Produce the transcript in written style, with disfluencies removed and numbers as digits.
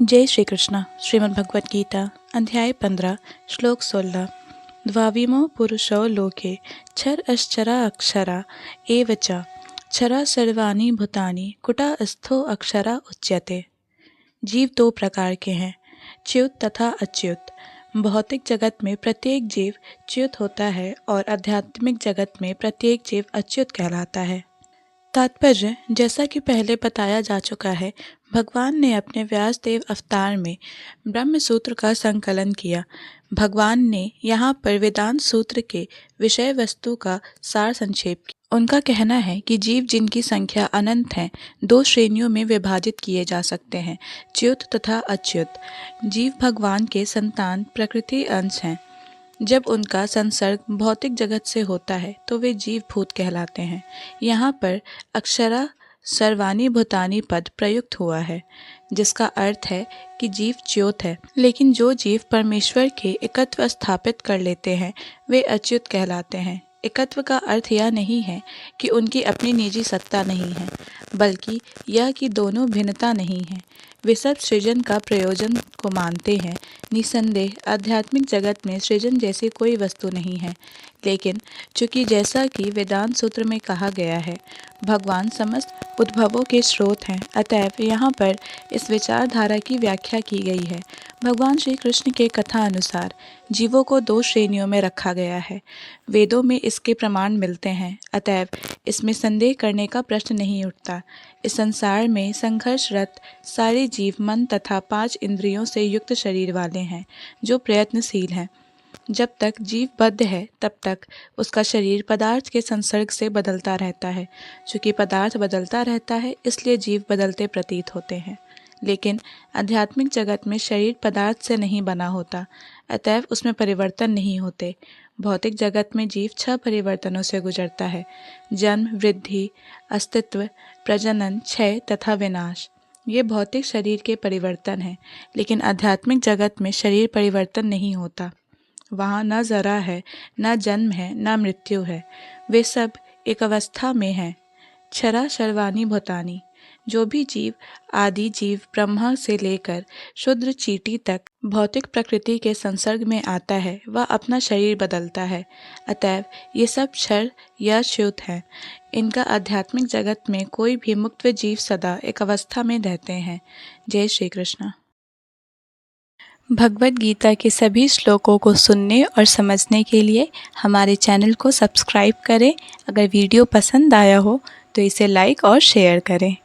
जय श्री कृष्ण। श्रीमद् भगवद गीता अध्याय 15 श्लोक 16। द्वाविमो पुरुषो लोके क्षरश्चरा अक्षरा एव च क्षरा सर्वाणि भूतानि कुटस्थो अक्षरा उच्यते। जीव दो प्रकार के हैं, च्युत तथा अच्युत। भौतिक जगत में प्रत्येक जीव च्युत होता है और आध्यात्मिक जगत में प्रत्येक जीव अच्युत कहलाता है। तात्पर्य, जैसा कि पहले बताया जा चुका है, भगवान ने अपने व्यासदेव अवतार में ब्रह्म सूत्र का संकलन किया। भगवान ने यहाँ पर वेदांत सूत्र के विषय वस्तु का सार संक्षेप किया। उनका कहना है कि जीव जिनकी संख्या अनंत है, दो श्रेणियों में विभाजित किए जा सकते हैं, च्युत तथा अच्युत। जीव भगवान के संतान प्रकृति अंश हैं। जब उनका संसर्ग भौतिक जगत से होता है तो वे जीव भूत कहलाते हैं। यहाँ पर अक्षरा सर्वाणि भूतानि पद प्रयुक्त हुआ है, जिसका अर्थ है कि जीव च्युत है। लेकिन जो जीव परमेश्वर के एकत्व स्थापित कर लेते हैं वे अच्युत कहलाते हैं। एकत्व का अर्थ यह नहीं है कि उनकी अपनी निजी सत्ता नहीं है, बल्कि यह कि दोनों भिन्नता नहीं है। वे सब सृजन का प्रयोजन को मानते हैं। निसंदेह आध्यात्मिक जगत में सृजन जैसी कोई वस्तु नहीं है, लेकिन चूंकि जैसा कि वेदांत सूत्र में कहा गया है, भगवान समस्त उद्भवों के स्रोत हैं, अतएव यहाँ पर इस विचारधारा की व्याख्या की गई है। भगवान श्री कृष्ण के कथा अनुसार जीवों को दो श्रेणियों में रखा गया है। वेदों में इसके प्रमाण मिलते हैं, अतएव इसमें संदेह करने का प्रश्न नहीं उठता। इस संसार में संघर्षरत सारे जीव मन तथा 5 इंद्रियों से युक्त शरीर वाले हैं, जो प्रयत्नशील हैं। जब तक जीव बद्ध है तब तक उसका शरीर पदार्थ के संसर्ग से बदलता रहता है। चूँकि पदार्थ बदलता रहता है, इसलिए जीव बदलते प्रतीत होते हैं। लेकिन आध्यात्मिक जगत में शरीर पदार्थ से नहीं बना होता, अतएव उसमें परिवर्तन नहीं होते। भौतिक जगत में जीव 6 परिवर्तनों से गुजरता है: जन्म, वृद्धि, अस्तित्व, प्रजनन, क्षय तथा विनाश। ये भौतिक शरीर के परिवर्तन हैं, लेकिन आध्यात्मिक जगत में शरीर परिवर्तन नहीं होता। वहाँ न जरा है, न जन्म है, न मृत्यु है। वे सब एक अवस्था में हैं। क्षरा सर्वाणि भूतानि। जो भी जीव आदि जीव ब्रह्मा से लेकर शूद्र चींटी तक भौतिक प्रकृति के संसर्ग में आता है, वह अपना शरीर बदलता है। अतएव ये सब क्षर या च्युत हैं। इनका आध्यात्मिक जगत में कोई भी मुक्त जीव सदा एक अवस्था में रहते हैं। जय श्री कृष्ण। भगवद गीता के सभी श्लोकों को सुनने और समझने के लिए हमारे चैनल को सब्सक्राइब करें। अगर वीडियो पसंद आया हो तो इसे लाइक और शेयर करें।